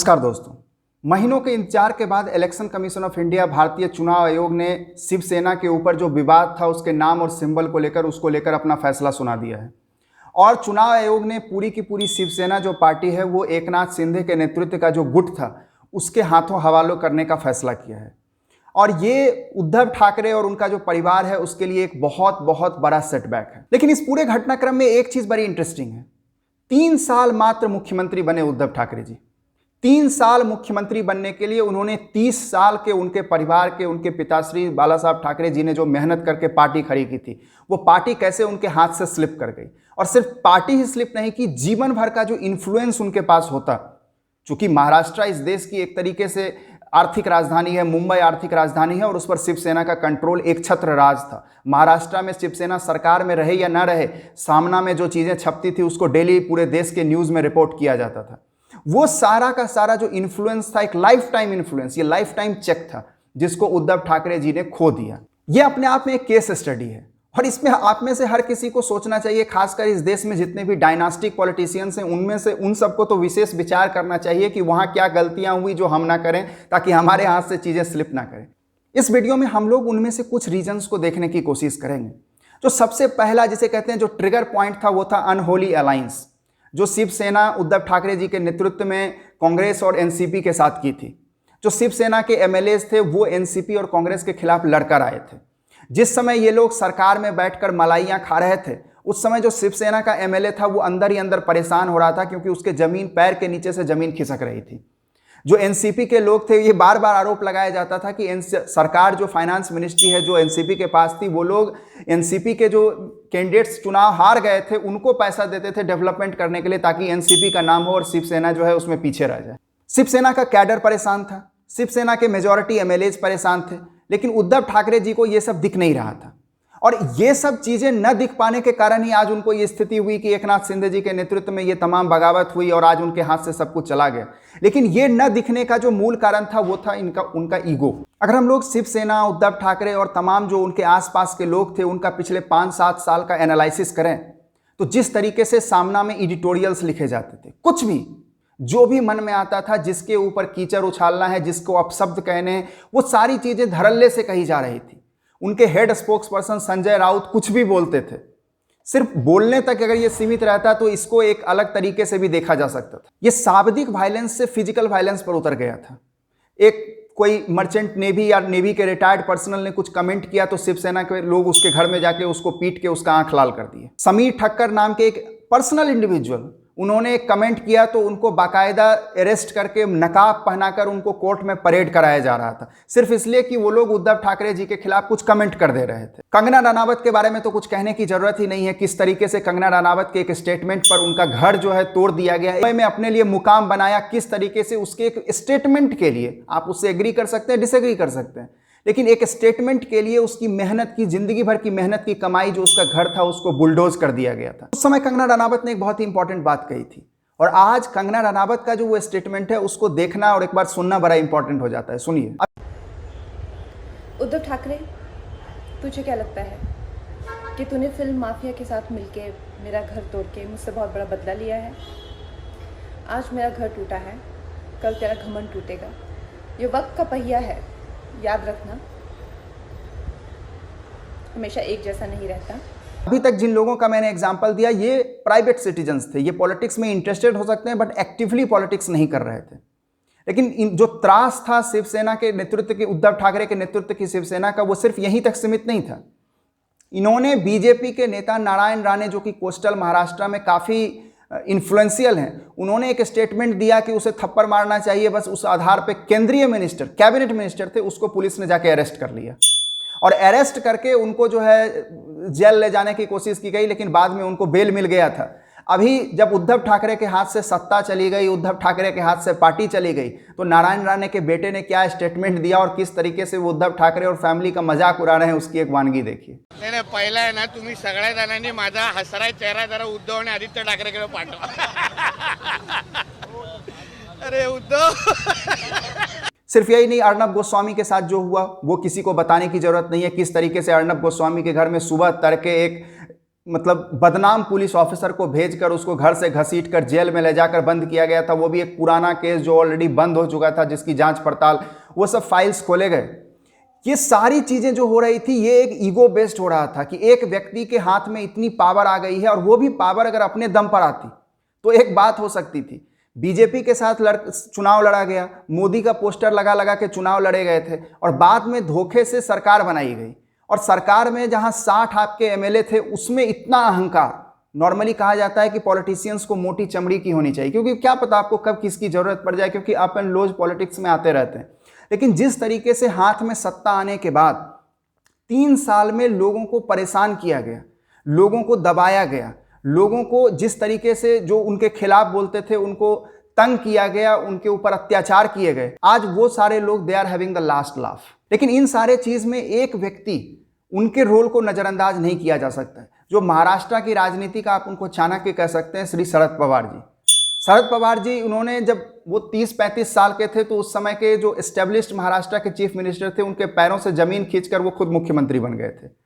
नमस्कार दोस्तों। महीनों के इंतजार के बाद इलेक्शन कमीशन ऑफ इंडिया भारतीय चुनाव आयोग ने शिवसेना के ऊपर जो विवाद था उसके नाम और सिंबल को लेकर उसको अपना फैसला सुना दिया है। और चुनाव आयोग ने पूरी की पूरी शिवसेना जो पार्टी है वो एकनाथ शिंदे के नेतृत्व का जो गुट था उसके हाथों हवाले करने का फैसला किया है। और ये उद्धव ठाकरे और उनका जो परिवार है उसके लिए एक बहुत बहुत बड़ा सेटबैक है। लेकिन इस पूरे घटनाक्रम में एक चीज बड़ी इंटरेस्टिंग है। 3 साल मात्र मुख्यमंत्री बने उद्धव ठाकरे जी। 3 साल मुख्यमंत्री बनने के लिए उन्होंने 30 साल के उनके परिवार के उनके पिताश्री बाला साहब ठाकरे जी ने जो मेहनत करके पार्टी खड़ी की थी वो पार्टी कैसे उनके हाथ से स्लिप कर गई। और सिर्फ पार्टी ही स्लिप नहीं की, जीवन भर का जो इन्फ्लुएंस उनके पास होता, चूंकि महाराष्ट्र इस देश की एक तरीके से आर्थिक राजधानी है, मुंबई आर्थिक राजधानी है और उस पर शिवसेना का कंट्रोल एक छत्र राज था। महाराष्ट्र में शिवसेना सरकार में रहे या ना रहे, सामना में जो चीजें छपती थी उसको डेली पूरे देश के न्यूज में रिपोर्ट किया जाता था। वो सारा का सारा जो इन्फ्लुएंस था, एक लाइफ टाइम इन्फ्लुएंस, ये लाइफ टाइम चेक था जिसको उद्धव ठाकरे जी ने खो दिया। ये अपने आप में एक केस स्टडी है और इसमें आप में से हर किसी को सोचना चाहिए, खासकर इस देश में जितने भी डायनास्टिक पॉलिटिशियंस हैं उनमें से उन सबको तो विशेष विचार करना चाहिए कि वहां क्या गलतियां हुई जो हम ना करें, ताकि हमारे हाथ से चीजें स्लिप ना करें। इस वीडियो में हम लोग उनमें से कुछ रीजंस को देखने की कोशिश करेंगे। जो सबसे पहला जिसे कहते हैं जो ट्रिगर पॉइंट था वो था अनहोली अलायंस, जो शिवसेना उद्धव ठाकरे जी के नेतृत्व में कांग्रेस और एनसीपी के साथ की थी। जो शिवसेना के एमएलएज थे वो एनसीपी और कांग्रेस के खिलाफ लड़कर आए थे। जिस समय ये लोग सरकार में बैठकर मलाइयां खा रहे थे उस समय जो शिवसेना का एमएलए था वो अंदर ही अंदर परेशान हो रहा था, क्योंकि उसके जमीन पैर के नीचे से जमीन खिसक रही थी। जो एनसीपी के लोग थे, ये बार बार आरोप लगाया जाता था कि सरकार जो फाइनेंस मिनिस्ट्री है जो एनसीपी के पास थी, वो लोग एनसीपी के जो कैंडिडेट्स चुनाव हार गए थे उनको पैसा देते थे डेवलपमेंट करने के लिए, ताकि एनसीपी का नाम हो और शिवसेना जो है उसमें पीछे रह जाए। शिवसेना का कैडर परेशान था, शिवसेना के मेजॉरिटी एमएलएज परेशान थे, लेकिन उद्धव ठाकरे जी को यह सब दिख नहीं रहा था। और ये सब चीजें न दिख पाने के कारण ही आज उनको ये स्थिति हुई कि एकनाथ शिंदे जी के नेतृत्व में ये तमाम बगावत हुई और आज उनके हाथ से सब कुछ चला गया। लेकिन ये न दिखने का जो मूल कारण था वो था उनका ईगो। अगर हम लोग शिवसेना, उद्धव ठाकरे और तमाम जो उनके आसपास के लोग थे उनका पिछले 5-7 साल का एनालिसिस करें तो जिस तरीके से सामना में एडिटोरियल्स लिखे जाते थे, कुछ भी जो भी मन में आता था, जिसके ऊपर कीचड़ उछालना है, जिसको अपशब्द कहने हैं, वो सारी चीजें धड़ल्ले से कही जा रही थी। उनके head spokes person Sanjay Raut कुछ भी बोलते थे, सिर्फ बोलने तक अगर ये सीमित रहता तो इसको एक अलग तरीके से भी देखा जा सकता था। ये शाब्दिक वायलेंस से फिजिकल वायलेंस पर उतर गया था। एक कोई मर्चेंट नेवी या नेवी के रिटायर्ड पर्सनल ने कुछ कमेंट किया तो शिवसेना के लोग उसके घर में जाके उसको पीट के उसका आंख लाल कर दिए। समीर ठक्कर नाम के एक पर्सनल इंडिविजुअल, उन्होंने एक कमेंट किया तो उनको बाकायदा अरेस्ट करके नकाब पहनाकर उनको कोर्ट में परेड कराया जा रहा था, सिर्फ इसलिए कि वो लोग उद्धव ठाकरे जी के खिलाफ कुछ कमेंट कर दे रहे थे। कंगना रनावत के बारे में तो कुछ कहने की जरूरत ही नहीं है, किस तरीके से कंगना रनावत के एक स्टेटमेंट पर उनका घर जो है तोड़ दिया गया है। मैं अपने लिए मुकाम बनाया, किस तरीके से उसके एक स्टेटमेंट के लिए आप उससे एग्री कर सकते हैं, डिसएग्री कर सकते हैं, लेकिन एक स्टेटमेंट के लिए उसकी मेहनत की, जिंदगी भर की मेहनत की कमाई जो उसका घर था उसको बुलडोज कर दिया गया था। उस समय कंगना रनावत ने एक बहुत ही इंपॉर्टेंट बात कही थी और आज कंगना रनावत का जो वो स्टेटमेंट है उसको देखना और एक बार सुनना बड़ा इंपॉर्टेंट हो जाता है। सुनिए। उद्धव ठाकरे, तुझे क्या लगता है कि तूने फिल्म माफिया के साथ मिलके मेरा घर तोड़ के मुझसे बहुत बड़ा बदला लिया है? आज मेरा घर टूटा है, कल तेरा घमंड टूटेगा। ये वक्त का पहिया है, याद रखना, हमेशा एक जैसा नहीं रहता। अभी तक जिन लोगों का मैंने एग्जांपल दिया ये प्राइवेट सिटीजन्स थे, ये पॉलिटिक्स में इंटरेस्टेड हो सकते हैं बट एक्टिवली पॉलिटिक्स नहीं कर रहे थे। लेकिन जो त्रास था शिवसेना के नेतृत्व की, उद्धव ठाकरे के नेतृत्व की शिवसेना का, वो सिर्फ यहीं तक सीमित नहीं था। इन्होंने बीजेपी के नेता नारायण राणे, जो कि कोस्टल महाराष्ट्र में काफी इन्फ्लुएंशियल हैं, उन्होंने एक स्टेटमेंट दिया कि उसे थप्पड़ मारना चाहिए। बस उस आधार पे केंद्रीय मिनिस्टर, कैबिनेट मिनिस्टर थे, उसको पुलिस ने जाके अरेस्ट कर लिया और अरेस्ट करके उनको जो है जेल ले जाने की कोशिश की गई, लेकिन बाद में उनको बेल मिल गया था। अभी जब उद्धव ठाकरे के हाथ से सत्ता चली गई, उद्धव ठाकरे के हाथ से पार्टी चली गई, तो नारायण राणे के बेटे ने क्या स्टेटमेंट दिया और किस तरीके से वो उद्धव ठाकरे और फॅमिली का मजाक उड़ा रहे हैं उसकी एक वानगी देखिए। नाही पहिला आहे ना, तुम्ही सगळ्या जणांनी माझा हसरा चेहरा जरा उद्धव आणि आदित्य ठाकरेकडे पाठवा। अरे उद्धव। सिर्फ यही नहीं, अर्नब गोस्वामी के साथ जो हुआ वो किसी को बताने की जरूरत नहीं है, किस तरीके से अर्नब गोस्वामी के घर में सुबह तड़के एक मतलब बदनाम पुलिस ऑफिसर को भेजकर उसको घर से घसीटकर जेल में ले जाकर बंद किया गया था, वो भी एक पुराना केस जो ऑलरेडी बंद हो चुका था, जिसकी जांच पड़ताल, वो सब फाइल्स खोले गए। ये सारी चीजें जो हो रही थी, ये एक ईगो बेस्ड हो रहा था कि एक व्यक्ति के हाथ में इतनी पावर आ गई है, और वो भी पावर अगर अपने दम पर आती तो एक बात हो सकती थी। बीजेपी के साथ चुनाव लड़ा गया, मोदी का पोस्टर लगा लगा के चुनाव लड़े गए थे, और बाद में धोखे से सरकार बनाई गई, और सरकार में जहां 60 आपके एमएलए थे उसमें इतना अहंकार। नॉर्मली कहा जाता है कि पॉलिटिशियंस को मोटी चमड़ी की होनी चाहिए, क्योंकि क्या पता आपको कब किसकी जरूरत पड़ जाए, क्योंकि अप एंड लोज पॉलिटिक्स में आते रहते हैं। लेकिन जिस तरीके से हाथ में सत्ता आने के बाद 3 साल में लोगों को परेशान किया गया, लोगों को दबाया गया, लोगों को जिस तरीके से जो उनके खिलाफ बोलते थे उनको तंग किया गया, उनके ऊपर अत्याचार किए गए, आज वो सारे लोग they are having the last laugh. लेकिन इन सारे चीज में एक व्यक्ति, उनके रोल को नजरअंदाज नहीं किया जा सकता है, जो महाराष्ट्र की राजनीति का आप उनको चाणक्य कह सकते हैं, श्री शरद पवार जी। शरद पवार जी, उन्होंने जब वो 30-35 साल के थे तो उस समय के जो एस्टेब्लिश्ड महाराष्ट्र के चीफ मिनिस्टर थे, उनके पैरों से जमीन खींचकर वो खुद मुख्यमंत्री बन गए थे।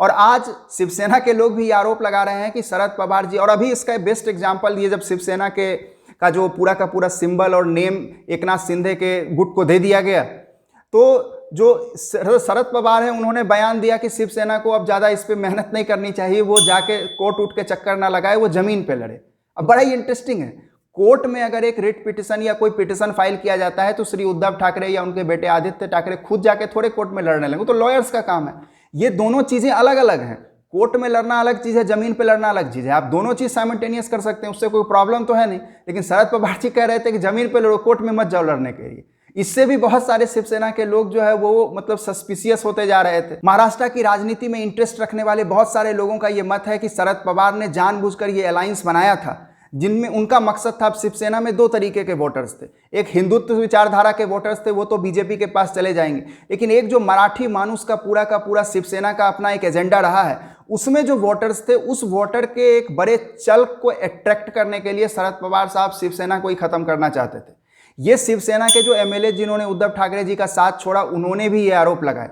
और आज शिवसेना के लोग भी ये आरोप लगा रहे हैं कि शरद पवार जी, और अभी इसका बेस्ट एग्जाम्पल ये जब शिवसेना का जो पूरा का पूरा सिंबल और नेम एकनाथ शिंदे के गुट को दे दिया गया, तो जो शरद पवार है उन्होंने बयान दिया कि शिवसेना को अब ज़्यादा इस पर मेहनत नहीं करनी चाहिए, वो जाके कोर्ट उठ के चक्कर ना लगाए, वो जमीन पे लड़े। अब बड़ा ही इंटरेस्टिंग है, कोर्ट में अगर एक रिट पिटिशन या कोई पिटिशन फाइल किया जाता है तो श्री उद्धव ठाकरे या उनके बेटे आदित्य ठाकरे खुद जाके थोड़े कोर्ट में लड़ने लगे, तो लॉयर्स का काम है। ये दोनों चीज़ें अलग अलग हैं, कोर्ट में लड़ना अलग चीज़ है, जमीन पे लड़ना अलग चीज़ है। आप दोनों चीज़ साइमल्टेनियस कर सकते हैं, उससे कोई प्रॉब्लम तो है नहीं। लेकिन शरद पवार जी कह रहे थे कि जमीन पे लड़ो, कोर्ट में मत जाओ लड़ने के लिए। इससे भी बहुत सारे शिवसेना के लोग जो है वो मतलब सस्पिशियस होते जा रहे थे। महाराष्ट्र की राजनीति में इंटरेस्ट रखने वाले बहुत सारे लोगों का ये मत है कि शरद पवार ने जानबूझकर ये अलायंस बनाया था, जिनमें उनका मकसद था। शिवसेना में 2 तरीके के वोटर्स थे, एक हिंदुत्व विचारधारा के वोटर्स थे, वो तो बीजेपी के पास चले जाएंगे, लेकिन एक जो मराठी मानुस का पूरा शिवसेना का अपना एक एजेंडा रहा है, उसमें जो वोटर्स थे, उस वोटर के एक बड़े चल को अट्रैक्ट करने के लिए शरद पवार साहब शिवसेना को ही खत्म करना चाहते थे। ये शिवसेना के जो एमएलए जिन्होंने उद्धव ठाकरे जी का साथ छोड़ा, उन्होंने भी ये आरोप लगाए।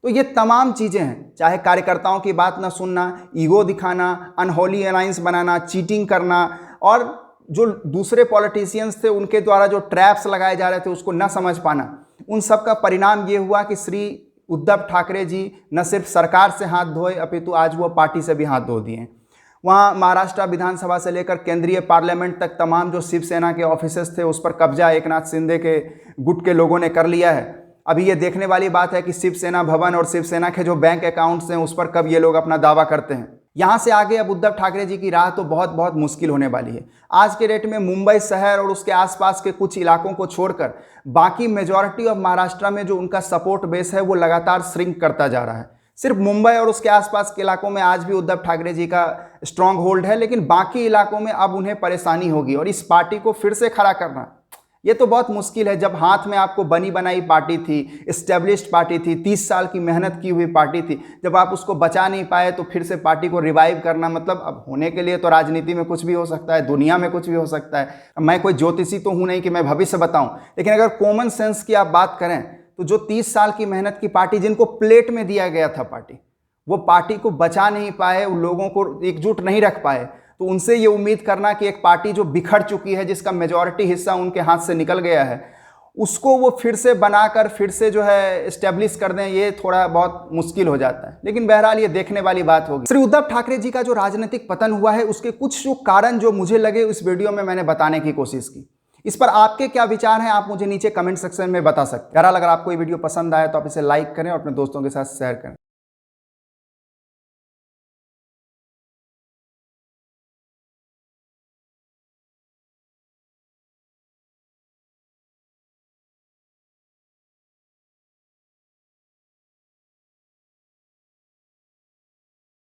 तो ये तमाम चीज़ें हैं, चाहे कार्यकर्ताओं की बात ना सुनना, ईगो दिखाना, अनहोली अलायंस बनाना, चीटिंग करना, और जो दूसरे पॉलिटिशियंस थे उनके द्वारा जो ट्रैप्स लगाए जा रहे थे उसको न समझ पाना, उन सब का परिणाम ये हुआ कि श्री उद्धव ठाकरे जी न सिर्फ सरकार से हाथ धोए, अपितु आज वो पार्टी से भी हाथ धो दिए। वहाँ महाराष्ट्र विधानसभा से लेकर केंद्रीय पार्लियामेंट तक तमाम जो शिवसेना के ऑफिसेस थे उस पर कब्जा एकनाथ शिंदे के गुट के लोगों ने कर लिया है। अभी ये देखने वाली बात है कि शिवसेना भवन और शिवसेना के जो बैंक अकाउंट्स हैं उस पर कब ये लोग अपना दावा करते हैं। यहाँ से आगे अब उद्धव ठाकरे जी की राह तो बहुत बहुत मुश्किल होने वाली है। आज के डेट में मुंबई शहर और उसके आसपास के कुछ इलाकों को छोड़कर बाकी मेजॉरिटी ऑफ महाराष्ट्र में जो उनका सपोर्ट बेस है वो लगातार श्रिंक करता जा रहा है। सिर्फ मुंबई और उसके आसपास के इलाकों में आज भी उद्धव ठाकरे जी का स्ट्रांग होल्ड है, लेकिन बाकी इलाकों में अब उन्हें परेशानी होगी, और इस पार्टी को फिर से खड़ा करना ये तो बहुत मुश्किल है। जब हाथ में आपको बनी बनाई पार्टी थी, एस्टेब्लिश्ड पार्टी थी, 30 साल की मेहनत की हुई पार्टी थी, जब आप उसको बचा नहीं पाए तो फिर से पार्टी को रिवाइव करना, मतलब अब होने के लिए तो राजनीति में कुछ भी हो सकता है, दुनिया में कुछ भी हो सकता है। मैं कोई ज्योतिषी तो हूँ नहीं कि मैं भविष्य बताऊँ, लेकिन अगर कॉमन सेंस की आप बात करें तो जो 30 साल की मेहनत की पार्टी, जिनको प्लेट में दिया गया था पार्टी, वो पार्टी को बचा नहीं पाए, उन लोगों को एकजुट नहीं रख पाए, तो उनसे ये उम्मीद करना कि एक पार्टी जो बिखर चुकी है, जिसका मेजॉरिटी हिस्सा उनके हाथ से निकल गया है, उसको वो फिर से बनाकर फिर से जो है एस्टेब्लिश कर दें, ये थोड़ा बहुत मुश्किल हो जाता है। लेकिन बहरहाल ये देखने वाली बात होगी। श्री उद्धव ठाकरे जी का जो राजनीतिक पतन हुआ है उसके कुछ जो कारण जो मुझे लगे इस वीडियो में मैंने बताने की कोशिश की। इस पर आपके क्या विचार हैं, आप मुझे नीचे कमेंट सेक्शन में बता सकते हैं। बहरहाल अगर आपको ये वीडियो पसंद आए तो आप इसे लाइक करें और अपने दोस्तों के साथ शेयर करें।